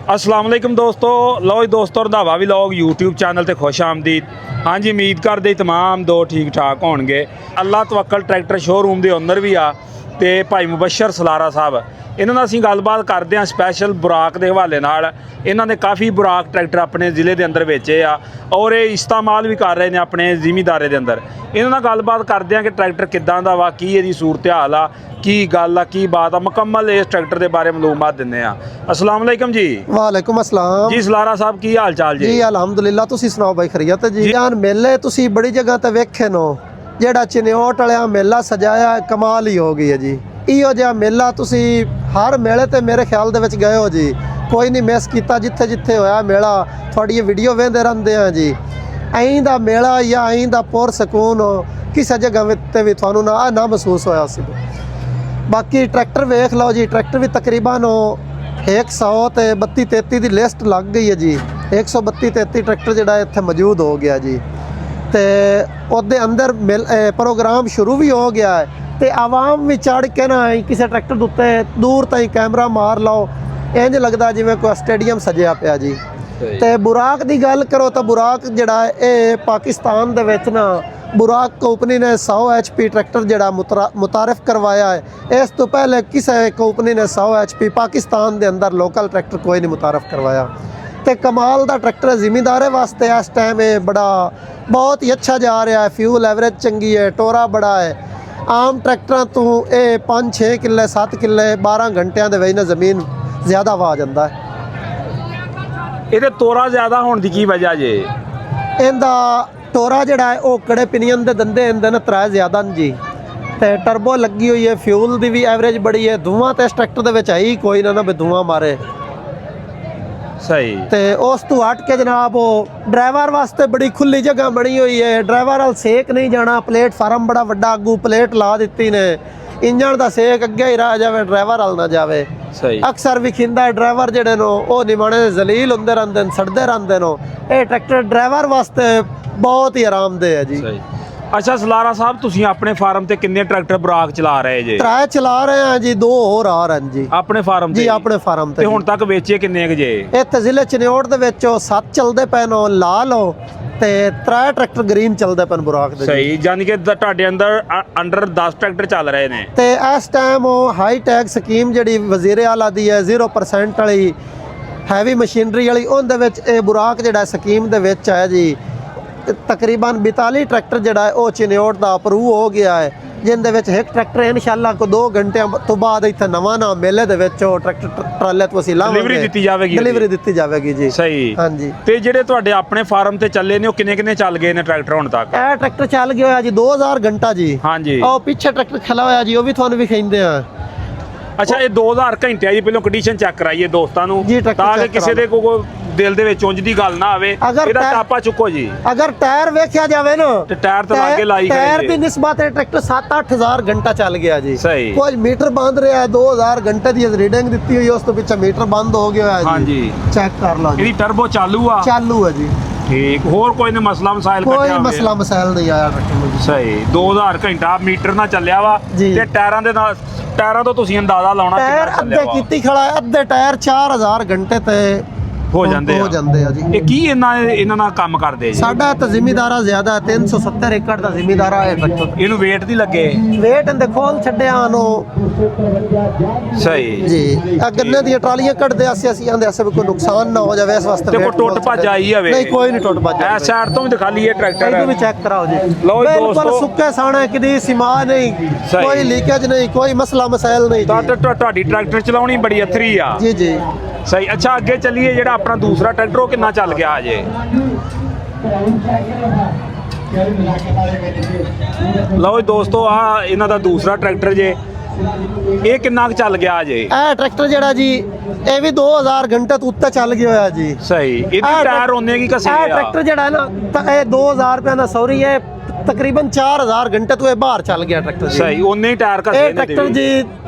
अस्सलाम वालेकुम दोस्तों। लो जी दोस्तों, रंधावा व्लॉग यूट्यूब चैनल ते खुश आमदीद। हाँ जी, उम्मीद करते तमाम दो ठीक ठाक होणगे। अल्लाह तवक्कल ट्रैक्टर शोरूम के ओनर भी आ ते भाई मुबशर सलारा साहब, इन्हां नाल असीं गलबात करते हैं स्पैशल बुराक के हवाले नाल। इन्हां ने काफ़ी बुराक ट्रैक्टर अपने ज़िले के अंदर बेचे आ और ये इस्तेमाल भी कर रहे हैं अपने जिमीदारे के अंदर। इन्हां नाल गलबात करते हैं कि ट्रैक्टर किदां दा वा, की इहदी सूरत हाल आ, की गल आ, की बात आ, मुकम्मल इस ट्रैक्टर के बारे मालूमात दिंदे आ। अस्सलाम वालेकुम जी। वालेकुम अस्सलाम जी सलारा साहब, की हाल चाल जी? जी अलहमदुलिल्लाह, तुसी सुनाओ भाई खैरियत जी? यार मेले तुसी बड़ी जगह ते वेखे नो, जेड़ा चिन्योट वाला मेला सजाया है, कमाल ही हो गई है जी। इहो जिहा मेला तुसी हर मेले ते मेरे ख्याल दे विच गए हो जी, कोई नहीं मिस कीता। जिथे जिथे होया मेला थोड़ी वीडियो वेंदे रहंदे हैं जी। ऐं दा मेला या ऐं दा पुर सकून किसी जगह ते भी थानू ना महसूस होया सी। बाकी ट्रैक्टर वेख लो जी, ट्रैक्टर भी तकरीबन 132-33 की लिस्ट लग गई है जी। 132-33 ट्रैक्टर जिहड़ा इत्थे मौजूद हो गया जी। ते ओदे अंदर प्रोग्राम शुरू भी हो गया है ते आवाम भी चढ़ के ना किसी ट्रैक्टर दे उत्ते दूर ताईं कैमरा मार लो, इंज लगदा जिवें कोई स्टेडियम सजिया पिया जी। ते बुराक की गल करो तो बुराक जिहड़ा है पाकिस्तान दे विच ना बुराक कंपनी ने 100 HP ट्रैक्टर जिहड़ा मुतारफ करवाया है। इस तो पहले किसी कंपनी ने 100 HP पाकिस्तान के अंदर लोकल ट्रैक्टर कोई नहीं मुतारफ करवाया। तो कमाल का ट्रैक्टर है जिमीदारे वास्ते। इस टाइम बड़ा बहुत ही अच्छा जा रहा है, फ्यूल एवरेज चंगी है, टोरा बड़ा है। आम ट्रैक्टर तो ये 5-6 किले 7 किले 12 घंटिया के ना जमीन ज़्यादा वा जाता है। ये तोरा ज़्यादा होने की की वजह जे? इनका टोरा जिहड़ा है वो कड़े पिनियन के दंदे इंदे ने 3 ज़्यादा जी। तो टर्बो लगी हुई है, फ्यूल की भी एवरेज बड़ी है। धुआं तो इस ट्रैक्टर के है ही कोई ना भी धुआं मारे। सही। तो उस तो हट के जनाब वो ड्राइवर वास्ते बड़ी खुली जगह बनी हुई है। ड्राइवर वाल सेक नहीं जाना, प्लेटफार्म बड़ा वड्डा अगू प्लेट ला दी ने, इंजन का सेक अगे ही रह जाए, ड्राइवर वाल ना जाए। सही। अक्सर विखिंदा ड्राइवर जिहड़े नो वो निमाणे जलील होंदे रहंदे ने, सड़दे रहंदे नो। ये ट्रैक्टर ड्राइवर वास्ते बहुत ही आरामदेह है जी। सही। अच्छा सलारा साहब, तुसी अपने फार्म ते किन्ने ट्रैक्टर बुराक चला रहे जे? 3 चला रहे हैं जी, 2 होर आ रहे हैं जी अपने फार्म जी। अपने फार्म ते हुण तक बेचे किन्ने क जे? इत्थे जिले चिन्योट दे विच 7 चलदे पे नो लाल हो ते 3 ट्रैक्टर ग्रीन चलदे पे बुराक दे। सही, यानी कि तुहाडे अंडर 10 ट्रैक्टर चल रहे ने। ते इस टाइम हाई टैग स्कीम जिहड़ी वजीरे आला दी है 0% वाली हैवी मशीनरी वाली, उहदे विच इह बुराक जिहड़ा स्कीम दे विच है जी। तकरीबन 42 ट्रैक्टर जिहड़ा है वो चिन्योट दा अप्रूव हो गया है, जिंदे विच एक ट्रैक्टर इंशाअल्लाह को 2 घंटे तो बाद इत्थे नवां ना मेले दे विच ट्रैक्टर ट्राले तो असीं लावांगे, डिलीवरी दित्ती जावेगी। डिलीवरी दित्ती जावेगी जी। सही। हाँ जी। ते जिहड़े तुहाडे अपने फार्म ते चले ने, किन्ने किन्ने चल गए ने ट्रैक्टर हुण तक? ਇਹ ट्रैक्टर चल गया होया जी 2000 घंटा जी। हाँ जी। ਉਹ ਪਿੱਛੇ ट्रैक्टर ਖਲਾ ਹੋਇਆ ਜੀ, ਉਹ ਵੀ ਤੁਹਾਨੂੰ ਵਿਖਾਉਂਦੇ ਆ। अच्छा, ये 2000 घंटे जी पहले कंडीशन चेक कराइए दोस्तों नू, जी, ट्रैक्टर ताकि चेक किसी दे कोई दिल दे विच उंज दी गल ना आवे। अगर ਇਹਦਾ टायर- टापा चुको जी। अगर टायर वेख्या जावे ना ਤੇ ਟਾਇਰ ਤਾਂ ਲਾਗੇ ਲਾਈ ਖੜੇ टायर ਜੇ। ਦੀ ਨਿਸਬਤ ਹੈ ट्रैक्टर 7-8 ਹਜ਼ਾਰ ਘੰਟਾ ਚੱਲ ਗਿਆ ਜੀ। ਸਹੀ। ਕੁਝ ਮੀਟਰ ਬੰਦ ਰਿਹਾ ਹੈ, 2000 ਘੰਟੇ ਦੀ ਰੀਡਿੰਗ ਦਿੱਤੀ ਹੋਈ, ਉਸ ਤੋਂ ਪਿੱਛੇ ਮੀਟਰ ਬੰਦ ਹੋ ਗਿਆ ਹੈ ਜੀ। हाँ जी। ਚੈੱਕ ਕਰ ਲਓ ਜੀ, ਇਹਦੀ ਟਰਬੋ ਚਾलू आ? ਚਾਲੂ ਹੈ ਜੀ। ठीक, होर कोई ने मसला मसाइल ਕੋਈ कटिया ਮਸਲਾ ਮਸਾਇਲ ਨਹੀਂ ਆਇਆ ट्रैक्टर ਨੂੰ ਜੀ। सही। 2000 घंटा मीटर ना ਚੱਲਿਆ ਵਾ ਜੀ। ਤੇ ਟਾਇਰਾਂ ਤੋਂ ਤੁਸੀਂ ਅੰਦਾਜ਼ਾ ਲਾਉਣਾ ਟਾਇਰ ਕਿੰਨਾ ਅੱਧੇ ਚੱਲਿਆ ਵਾ। ਕੀਤੀ ਖੜਾ ਹੈ, ਅੱਧੇ ਟਾਇਰ 4000 ਘੰਟੇ ਤੇ ਹੋ ਜਾਂਦੇ ਹੋ ਜਾਂਦੇ ਆ ਜੀ। ਇਹ ਕੀ ਇਹਨਾਂ ਨਾਲ ਕੰਮ ਕਰਦੇ ਜੀ? ਸਾਡਾ ਤਾਂ ਜ਼ਿਮੀਦਾਰਾ ਜ਼ਿਆਦਾ ਹੈ, 370 ਏਕੜ ਦਾ ਜ਼ਿਮੀਦਾਰਾ ਹੈ ट्रैक्टर। ਇਹਨੂੰ ਵੇਟ ਦੀ ਲੱਗੇ? ਵੇਟ ਇਹਦੇ ਖੋਲ ਛੱਡਿਆ ਨੂੰ ਸਹੀ ਜੀ। ਆ ਗੰਨੇ ਦੀਆਂ ਟਰਾਲੀਆਂ ਕੱਢਦੇ ਅਸੀਂ ਆਂਦੇ ਵੀ ਕੋਈ ਨੁਕਸਾਨ ਨਾ ਹੋ ਜਾਵੇ, ਇਸ ਵਾਸਤੇ ਤੇ ਕੋਈ weight ਟੁੱਟ ਖੋਲ ਭੱਜ ਛੱਡਿਆ। ਆਈ ਜਾਵੇ? ਨਹੀਂ, ਕੋਈ ਨਹੀਂ ਟੁੱਟ ਭੱਜ ਐ ਸਾਈਡ ਤੋਂ ਵੀ ਦਿਖਾ ਲਈਏ ਟਰੈਕਟਰ। ਇਹਨੂੰ ਵੀ ਚੈੱਕ ਕਰਾਓ ਜੀ। ਲਓ ਜੀ ਬਿਲਕੁਲ ਦੋਸਤੋ। ਸੁੱਕੇ ਸਾਣਾ, ਕਿਦੀ ਸਿਮਾ ਨਹੀਂ, ਸਹੀ। ਕੋਈ ਲੀਕੇਜ ਨਹੀਂ, ਕੋਈ ਮਸਲਾ ਮਸਾਇਲ ਨਹੀਂ ਜੀ। ਤੁਹਾਡੀ ਟਰੈਕਟਰ ਚਲਾਉਣੀ ਬੜੀ ਅਥਰੀ ਆ। ਜੀ ਜੀ। ਸਹੀ। ਅੱਛਾ, ਅੱਗੇ ਚੱਲੀਏ। ਜਿਹੜਾ ਆਪਣਾ ਦੂਸਰਾ ਟਰੈਕਟਰ ਉਹ ਕਿੰਨਾ ਚੱਲ ਗਿਆ ਅਜੇ? ਲਓ ਜੀ ਦੋਸਤੋ, ਆ ਇਹਨਾਂ ਦਾ ਦੂਸਰਾ ਟਰੈਕਟਰ ਜੇ, ਇਹ ਕਿੰਨਾ ਕੁ ਚੱਲ ਗਿਆ ਅਜੇ? ਇਹ ਟਰੈਕਟਰ ਜਿਹੜਾ ਜੀ ਇਹ ਵੀ 2000 ਘੰਟੇ ਤੋਂ ਉੱਤੇ ਚੱਲ ਗਿਆ ਹੋਇਆ ਜੀ। ਸਹੀ। ਇਹਦੀ ਟਾਇਰ ਉਹਨੇ ਕੀ ਕਸੇ ਇਹ ਆ? ਟਰੈਕਟਰ ਜਿਹੜਾ ਹੈ ਨਾ ਤਾਂ ਇਹ 2000 ਰੁਪਏ ਦਾ ਸੌਰੀ ਹੈ, तकरीबन 4000 घंटे तो ये बाहर चल गया ट्रैक्टर जी। सही। उन्ने ही टायर ये ट्रैक्टर जी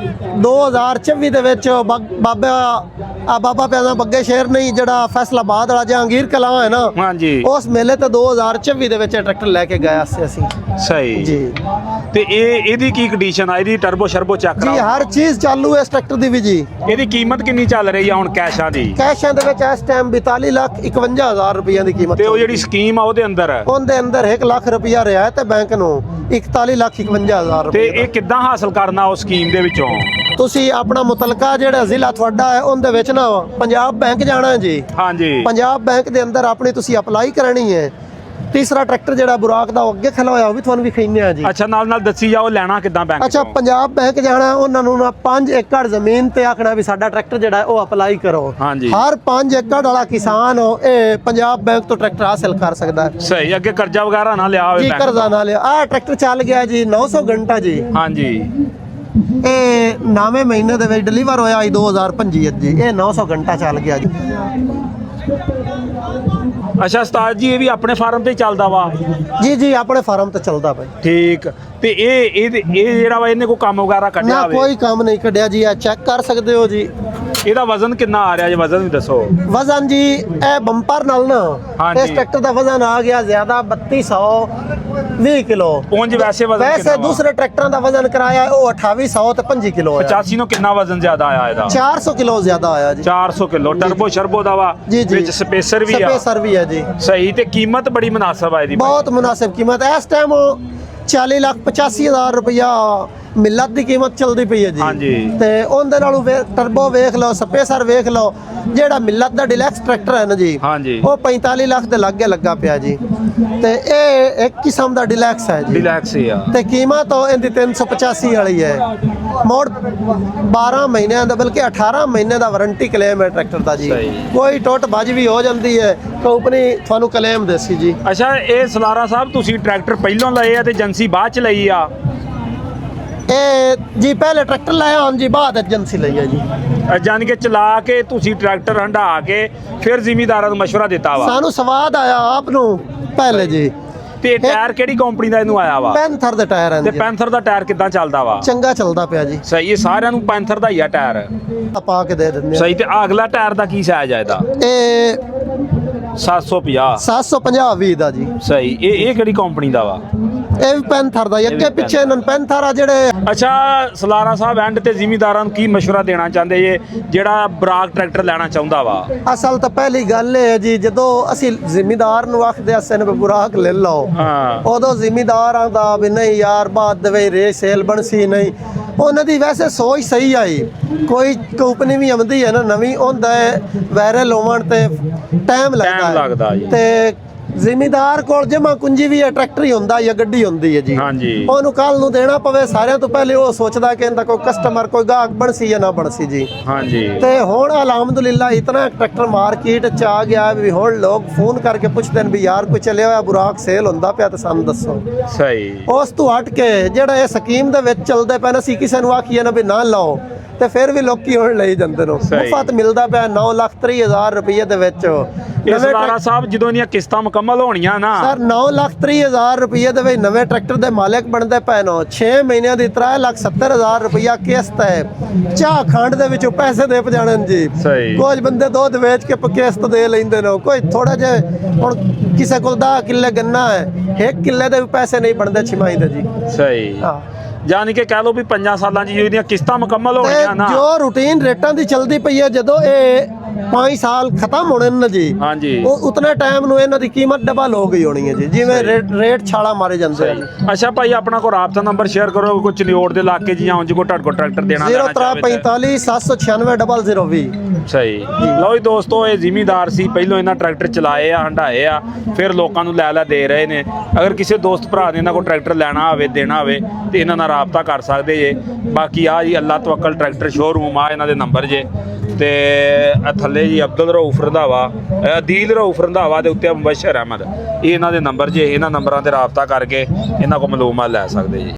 2024 ਦੇ ਵਿੱਚ ਬਾਬਾ ਆ ਬਾਬਾ ਪਿਆਜ਼ਾ ਬੱਗੇ ਸ਼ਹਿਰ ਨਹੀਂ ਜਿਹੜਾ ਫੈਸਲਾਬਾਦ ਵਾਲਾ ਜਹਾਂਗੀਰ ਕਲਾਂ ਹੈ ਨਾ, ਹਾਂਜੀ ਉਸ ਮੇਲੇ ਤੇ 2024 ਦੇ ਵਿੱਚ ਇਹ ਟਰੈਕਟਰ ਲੈ ਕੇ ਗਏ ਸੀ ਅਸੀਂ ਸਹੀ ਜੀ। ਤੇ ਇਹਦੀ ਕੀ ਕੰਡੀਸ਼ਨ ਆ? ਇਹਦੀ ਟਰਬੋ ਸ਼ਰਬੋ ਚੱਕ ਜੀ ਹਰ ਚੀਜ਼ ਚਾਲੂ ਹੈ ਇਸ ਟਰੈਕਟਰ ਦੀ ਵੀ ਜੀ। ਇਹਦੀ ਕੀਮਤ ਕਿੰਨੀ ਚੱਲ ਰਹੀ ਆ ਹੁਣ ਕੈਸ਼ਾਂ ਦੀ? ਕੈਸ਼ਾਂ ਦੇ ਵਿੱਚ ਇਸ ਟਾਈਮ 42,51,000 ਰੁਪਈਆ ਦੀ ਕੀਮਤ। ਤੇ ਉਹ ਜਿਹੜੀ ਸਕੀਮ ਆ ਉਹਦੇ ਅੰਦਰ ਉਹਦੇ ਅੰਦਰ 1 ਲੱਖ ਰੁਪਈਆ ਰਿਆਇਤ ਹੈ ਬੈਂਕ ਨੂੰ, 41,51,000 ਤੇ ਰੁਪਏ। ਇਹ ਕਿੱਦਾਂ ਹਾਸਲ ਕਰਨਾ ਉਸ ਸਕੀਮ ਦੇ ਵਿੱਚੋਂ? ਤੁਸੀਂ ਆਪਣਾ ਮੁਤਲਕਾ ਜਿਹੜਾ ਜ਼ਿਲ੍ਹਾ ਤੁਹਾਡਾ ਹੈ ਉਹਦੇ ਵਿੱਚ ਨਾ ਪੰਜਾਬ ਬੈਂਕ ਜਾਣਾ ਹੈ ਜੀ। ਹਾਂਜੀ ਪੰਜਾਬ ਬੈਂਕ ਦੇ ਅੰਦਰ ਆਪਣੀ ਤੁਸੀਂ ਅਪਲਾਈ ਕਰਨੀ ਹੈ। ਤੀਸਰਾ ਟਰੈਕਟਰ ਜਿਹੜਾ ਬੁਰਾਕ ਦਾ ਉਹ ਅੱਗੇ ਖੜਾ ਹੋਇਆ ਉਹ ਵੀ ਤੁਹਾਨੂੰ ਵਿਖਾਈਨੇ ਆ ਜੀ। ਅੱਛਾ, ਨਾਲ ਦੱਸੀ ਜਾਓ ਲੈਣਾ ਕਿੱਦਾਂ ਬੈਂਕ ਅੱਛਾ, ਚੋਂ? ਪੰਜਾਬ ਬੈਂਕ ਜਾਣਾ, ਉਹਨਾਂ ਨੂੰ ਨਾ 5 ਏਕੜ ਜ਼ਮੀਨ ਤੇ ਆਖਣਾ ਵੀ ਸਾਡਾ ਟਰੈਕਟਰ ਜਿਹੜਾ ਹੈ ਉਹ ਅਪਲਾਈ ਕਰੋ। ਹਾਂਜੀ। ਹਰ 5 ਏਕੜ ਵਾਲਾ ਕਿਸਾਨ ਇਹ ਪੰਜਾਬ ਬੈਂਕ ਤੋਂ ਟਰੈਕਟਰ ਹਾਸਲ ਕਰ ਸਕਦਾ ਹੈ ਸਹੀ, ਅੱਗੇ ਕਰਜ਼ਾ ਵਗੈਰਾ ਨਾ ਲਿਆ ਹੋਵੇ ਜੀ, ਬੈਂਕ ਕਰਜ਼ਾ ਨਾ ਲਿਆ। ਆਹ ਟਰੈਕਟਰ ਚੱਲ ਗਿਆ ਜੀ 900 ਘੰਟਾ ਜੀ। ਹਾਂਜੀ ਇਹ 9ਵੇਂ ਮਹੀਨੇ ਦੇ ਵਿੱਚ ਡਿਲੀਵਰ ਹੋਇਆ ਜੀ 2025 ਜੀ। ਇਹ 900 ਘੰਟਾ ਚੱਲ ਗਿਆ ਜੀ। ਅੱਛਾ ਉਸਤਾਦ ਜੀ, ਇਹ ਵੀ ਆਪਣੇ ਫਾਰਮ ਤੇ ਹੀ ਚੱਲਦਾ ਵਾ? ਜੀ ਜੀ, ਆਪਣੇ ਫਾਰਮ ਤੇ ਚੱਲਦਾ ਭਾਈ। ਠੀਕ। ਤੇ ਇਹ ਜਿਹੜਾ ਵਾ ਇਹਨੇ ਕੋਈ ਕੰਮ ਵਗੈਰਾ ਕੱਢਿਆ ਨਾ ਹੋਵੇ? ਕੋਈ ਕੰਮ ਨਹੀਂ ਕੱਢਿਆ ਜੀ, ਆ ਚੈੱਕ ਕਰ ਸਕਦੇ ਹੋ ਜੀ। ਇਹਦਾ ਵਜ਼ਨ ਕਿੰਨਾ ਆ ਰਿਹਾ ਜੀ? ਵਜ਼ਨ ਵੀ ਦੱਸੋ। ਵਜ਼ਨ ਜੀ ਇਹ ਬੰਪਰ ਨਾਲ ਨਾ ਹਾਂਜੀ। ਇਸ ਟਰੈਕਟਰ ਦਾ ਵਜ਼ਨ ਆ ਗਿਆ ਜ਼ਿਆਦਾ 3220 ਕਿਲੋ। ਉਂਝ ਵੈਸੇ ਵਜ਼ਨ ਵੈਸੇ ਕਿੰਨਾ ਵਾ? ਦੂਸਰੇ ਟਰੈਕਟਰਾਂ ਦਾ ਵਜ਼ਨ ਕਰਾਇਆ ਉਹ 2800 ਤੇ 25 ਕਿਲੋ ਹੈ। 85 ਨੂੰ ਕਿੰਨਾ ਵਜ਼ਨ ਜ਼ਿਆਦਾ ਆਇਆ ਇਹਦਾ? 400 ਕਿਲੋ ਜ਼ਿਆਦਾ ਆਇਆ ਜੀ। 400 ਕਿਲੋ ਟਰਬੋ ਸ਼ਰਬੋ ਦਾ ਵਾ, ਜੀ ਜੀ, ਵਿੱਚ ਸਪੇਸਰ ਵੀ ਆ। ਸਪੇਸਰ ਵੀ ਹੈ ਜੀ। ਸਹੀ। ਤੇ ਕੀਮਤ ਬੜੀ ਮੁਨਾਸਬ ਆ ਇਹਦੀ? ਬਹੁਤ ਮੁਨਾਸਿਬ ਕੀਮਤ ਹੈ। ਇਸ ਟਾਈਮ 40,85,000 ਰੁਪਇਆ ਮਿਲਤ ਦੀ ਕੀਮਤ ਚੱਲਦੀ ਪਈ ਹੈ ਜੀ। ਹਾਂਜੀ। ਤੇ ਉਹਦੇ ਨਾਲੋਂ ਟਰਬੋ ਵੇਖ ਲਓ, ਸਪੇਸਰ ਵੇਖ ਲਓ। ਜਿਹੜਾ ਮਿਲਤ ਦਾ ਡਿਲੈਕਸ ਟਰੈਕਟਰ ਹੈ ਨਾ ਜੀ, ਹਾਂਜੀ। ਉਹ 45 ਲੱਖ ਦੇ ਲਾਗੇ ਲੱਗਾ ਪਿਆ ਜੀ। ਤੇ ਇਹ ਇੱਕ ਕਿਸਮ ਦਾ ਡਿਲੈਕਸ ਹੈ ਜੀ। ਡਿਲੈਕਸ ਹੀ ਆ। ਤੇ ਕੀਮਤ ਉਹ ਇਹਦੀ 385 ਵਾਲੀ ਹੈ। ਮੋੜ 12 ਮਹੀਨਿਆਂ ਦਾ ਬਲਕਿ 18 ਮਹੀਨੇ ਦਾ ਵਾਰੰਟੀ ਕਲੇਮ ਹੈ ਟਰੈਕਟਰ ਦਾ ਜੀ। ਸਹੀ। ਕੋਈ ਟੁੱਟ ਭੱਜ ਵੀ ਹੋ ਜਾਂਦੀ ਹੈ ਕੰਪਨੀ ਤੁਹਾਨੂੰ ਕਲੇਮ ਦੇਸੀ ਜੀ। ਅੱਛਾ, ਇਹ ਸਲਾਰਾ ਸਾਹਿਬ ਤੁਸੀਂ ਟਰੈਕਟਰ ਪਹਿਲੋਂ ਲਏ ਆ ਤੇ ਏਜੰਸੀ ਬਾਅਦ ਚ ਲਈ ਆ? ਇਹ ਜੀ ਪਹਿਲੇ ਟਰੈਕਟਰ ਲਾਇਆ, ਹੁਣ ਜੀ ਬਾਅਦ ਏਜੰਸੀ ਲਈ ਹੈ ਜੀ। ਜਾਨ ਕੇ ਚਲਾ ਕੇ ਤੁਸੀਂ ਟਰੈਕਟਰ ਹੰਢਾ ਕੇ ਫਿਰ ਜ਼ਿਮੀਦਾਰਾਂ ਨੂੰ ਮਸ਼ਵਰਾ ਦਿੱਤਾ ਵਾ? ਸਾਨੂੰ ਸਵਾਦ ਆਇਆ ਆਪ ਨੂੰ ਪਹਿਲੇ ਜੀ। ਤੇ ਟਾਇਰ ਕਿਹੜੀ ਕੰਪਨੀ ਦਾ ਇਹਨੂੰ ਆਇਆ ਵਾ? ਪੈਂਥਰ ਦੇ ਟਾਇਰ ਹਨ ਤੇ ਜੀ। ਪੈਂਥਰ ਦਾ ਟਾਇਰ ਕਿੱਦਾਂ ਚੱਲਦਾ ਵਾ? ਚੰਗਾ ਚੱਲਦਾ ਪਿਆ ਜੀ। ਸਹੀ। ਇਹ ਸਾਰਿਆਂ ਨੂੰ ਪੈਂਥਰ ਦਾ ਹੀ ਆ ਟਾਇਰ? ਪਾ ਕੇ ਦੇ ਦਿੰਦੇ ਆ। ਸਹੀ। ਤੇ ਅਗਲਾ ਟਾਇਰ ਦਾ ਕੀ ਸਾਈਜ਼ ਆ ਇਹਦਾ? ਇਹ 750? 750/20 ਦਾ ਜੀ। ਸਹੀ। ਇਹ ਕਿਹੜੀ ਕੰਪਨੀ ਦਾ ਵਾ? ਇਹ ਵੀ ਪੈਂਥਰ ਦਾ ਹੀ। ਅੱਗੇ ਪਿੱਛੇ ਇਹਨਾਂ ਪੈਂਥਰ ਆ ਜਿਹੜੇ। ਅੱਛਾ ਸਲਾਰਾ ਸਾਹਿਬ, ਐਂਡ ਤੇ ਜ਼ਿਮੀਦਾਰਾਂ ਨੂੰ ਕੀ ਮਸ਼ਵਰਾ ਦੇਣਾ ਚਾਹੁੰਦੇ ਜੇ ਜਿਹੜਾ ਬਰਾਕ ਟਰੈਕਟਰ ਲੈਣਾ ਚਾਹੁੰਦਾ ਵਾ? ਅਸਲ ਤਾਂ ਪਹਿਲੀ ਗੱਲ ਇਹ ਹੈ ਜੀ, ਜਦੋਂ ਅਸੀਂ ਜ਼ਿਮੀਦਾਰ ਨੂੰ ਆਖਦੇ ਅਸਨ ਵੀ ਬੁਰਾਕ ਲੈ ਲਓ, ਹਾਂ। ਉਦੋਂ ਜ਼ਿਮੀਦਾਰਾਂ ਦਾ ਵੀ ਨਹੀਂ ਯਾਰ ਬਾਅਦ ਦੇ ਵਿੱਚ ਰੇ ਸੇਲ ਬਣਸੀ ਨਹੀਂ। ਉਹਨਾਂ ਦੀ ਵੈਸੇ ਸੋਚ ਸਹੀ ਆਈ। ਕੋਈ ਕੰਪਨੀ ਵੀ ਆਉਂਦੀ ਹੈ ਨਾ ਨਵੀਂ, ਉਹਦਾ ਵਾਇਰਲ ਹੋਣ ਤੇ ਟਾਈਮ ਲੱਗਦਾ ਜੀ। ਤੇ ਜ਼ਿਮੀਦਾਰ ਕੋਲ ਜਮਾ ਕੁੰਜੀ ਵੀ ਹੈ, ਟਰੈਕਟਰ ਹੀ ਹੁੰਦਾ ਜਾਂ ਗੱਡੀ ਹੁੰਦੀ ਹੈ ਜੀ। ਹਾਂਜੀ। ਉਹਨੂੰ ਕੱਲ ਨੂੰ ਦੇਣਾ ਪਵੇ, ਸਾਰਿਆਂ ਤੋਂ ਪਹਿਲੇ ਉਹ ਸੋਚਦਾ ਕਿ ਇਹਦਾ ਕੋਈ ਕਸਟਮਰ ਕੋਈ ਗਾਹਕ ਬਣਸੀ ਜਾਂ ਨਾ ਬਣਸੀ ਜੀ। ਹਾਂਜੀ। ਤੇ ਹੁਣ ਅਲਹਮਦੁਲਿਲਾ ਇਤਨਾ ਟਰੈਕਟਰ ਮਾਰਕੀਟ ਚ ਆ ਗਿਆ ਵੀ ਹੁਣ ਲੋਕ ਫੋਨ ਕਰਕੇ ਪੁੱਛਦੇ ਨੇ ਵੀ ਯਾਰ ਕੋਈ ਚੱਲਿਆ ਹੋਇਆ ਬੁਰਾਕ ਸੇਲ ਹੁੰਦਾ ਪਿਆ ਤਾਂ ਸਾਨੂੰ ਦੱਸੋ। ਸਹੀ। ਉਸ ਤੋਂ ਹਟ ਕੇ ਜਿਹੜਾ ਇਹ ਸਕੀਮ ਦੇ ਵਿੱਚ ਚੱਲਦੇ ਪੈਣ, ਅਸੀਂ ਕਿਸੇ ਨੂੰ ਆਖੀਏ ਨਾ ਵੀ ਨਾ ਲਾਓ ਤੇ ਫਿਰ ਵੀ ਲੋਕੀ ਹੁਣ ਲਈ ਜਾਂਦੇ ਨੇ। ਮੁਫਤ ਮਿਲਦਾ ਪਿਆ 9,30,000 ਰੁਪਏ ਦੇ ਵਿੱਚ। ਇਹ ਸਲਾਰਾ ਸਾਹਿਬ ਜਦੋਂ ਇਹਦੀਆਂ ਕਿਸ਼ਤਾਂ ਮੁਕੰਮਲ ਹੋਣੀਆਂ ਨਾ ਸਰ 9,30,000 ਰੁਪਏ ਦੇ ਵਿੱਚ ਨਵੇਂ ਟਰੈਕਟਰ ਦੇ ਮਾਲਕ ਬਣਦੇ ਪਏ ਨੇ। 6 ਮਹੀਨਿਆਂ ਦੀ 3,70,000 ਰੁਪਇਆ ਕਿਸ਼ਤ ਹੈ। ਚਾਹ ਖੰਡ ਦੇ ਵਿੱਚੋਂ ਪੈਸੇ ਦੇ ਪਜਾਣੇ ਜੀ। ਸਹੀ। ਕੁਝ ਬੰਦੇ ਦੁੱਧ ਵੇਚ ਕੇ ਕਿਸ਼ਤ ਦੇ ਲੈਂਦੇ ਨੇ। ਕੋਈ ਥੋੜਾ ਜਿਹਾ ਹੁਣ ਕਿਸੇ ਕੋਲ 10 ਕਿੱਲੇ ਗੰਨਾ ਹੈ, 1 ਕਿੱਲੇ ਦੇ ਵੀ ਪੈਸੇ ਨਹੀਂ ਬਣਦੇ ਛਿਮਾਈ ਦੇ ਜੀ। ਸਹੀ। ਹਾਂ। ਜਾਨੀ ਕਿ ਕਹਿ ਲਓ ਵੀ 5 ਸਾਲਾਂ 'ਚ ਇਹਦੀਆਂ ਕਿਸ਼ਤਾਂ ਮੁਕੰਮਲ ਹੋਣੀਆਂ ਨਾ, ਜੋ ਰੂਟੀਨ ਰੇਟਾਂ ਦੀ ਚੱਲਦੀ ਪਈ ਹੈ, ਜਦੋਂ ਇਹ 5 ਸਾਲ ਖਤਮ ਹੋਣੇ ਨੇ ਜੀ, ਹਾਂਜੀ, ਉਹ ਉਤਨੇ ਟਾਈਮ ਨੂੰ ਇਹਨਾਂ ਦੀ ਕੀਮਤ ਡਬਲ ਹੋ ਗਈ ਹੋਣੀ ਹੈ ਜੀ, ਜਿਵੇਂ ਰੇਟ ਛਾਲਾ ਮਾਰੇ ਜਾਂਦੇ ਹਨ। ਅੱਛਾ ਭਾਈ, ਆਪਣਾ ਕੋਈ ਰਾਬਤਾ ਨੰਬਰ ਸ਼ੇਅਰ ਕਰੋ, ਕੋਈ ਚਲਿਓੜ ਦੇ ਇਲਾਕੇ 'ਚ ਜਾਂ ਉਂਝ ਕੋਈ ਤੁਹਾਡੇ ਕੋਲ ਟਰੈਕਟਰ ਦੇਣਾ ਲੈਣਾ ਚਾਹਵੇ। 045 796 0020। ਸਹੀ। ਲਓ ਜੀ ਦੋਸਤੋ, ਇਹ ਜ਼ਿਮੀਦਾਰ ਸੀ, ਪਹਿਲੋਂ ਇਹਨਾਂ ਟਰੈਕਟਰ ਚਲਾਏ ਆ, ਹੰਡਾਏ ਆ, ਫਿਰ ਲੋਕਾਂ ਨੂੰ ਲੈ ਦੇ ਰਹੇ ਨੇ। ਅਗਰ ਕਿਸੇ ਦੋਸਤ ਭਰਾ ਨੇ ਇਹਨਾਂ ਕੋਲ ਟਰੈਕਟਰ ਲੈਣਾ ਹੋਵੇ, ਦੇਣਾ ਹੋਵੇ, ਤੇ ਇਹਨਾਂ ਨਾਲ ਰਾਬਤਾ ਕਰ ਸਕਦੇ ਜੇ। ਬਾਕੀ ਆ ਜੀ ਅੱਲਾ ਤਵੱਕਲ ਟਰੈਕਟਰ ਸ਼ੋਰੂਮ ਆ, ਇਹਨਾਂ ਦੇ ਨੰਬਰ ਜੇ, ਤੇ ਥੱਲੇ ਜੀ ਅਬਦੁਲ ਰਊਫ ਰੰਧਾਵਾ, ਅਦੀਲ ਰਊਫ ਰੰਧਾਵਾ ਦੇ ਉੱਤੇ ਮੁਬਸ਼ਰ ਅਹਿਮਦ, ਇਹ ਇਹਨਾਂ ਦੇ ਨੰਬਰ ਜੇ। ਇਹਨਾਂ ਨੰਬਰਾਂ ਤੇ ਰਾਬਤਾ ਕਰਕੇ ਇਹਨਾਂ ਕੋਲ ਮਾਲੂਮਾਤ ਲੈ ਸਕਦੇ ਜੀ।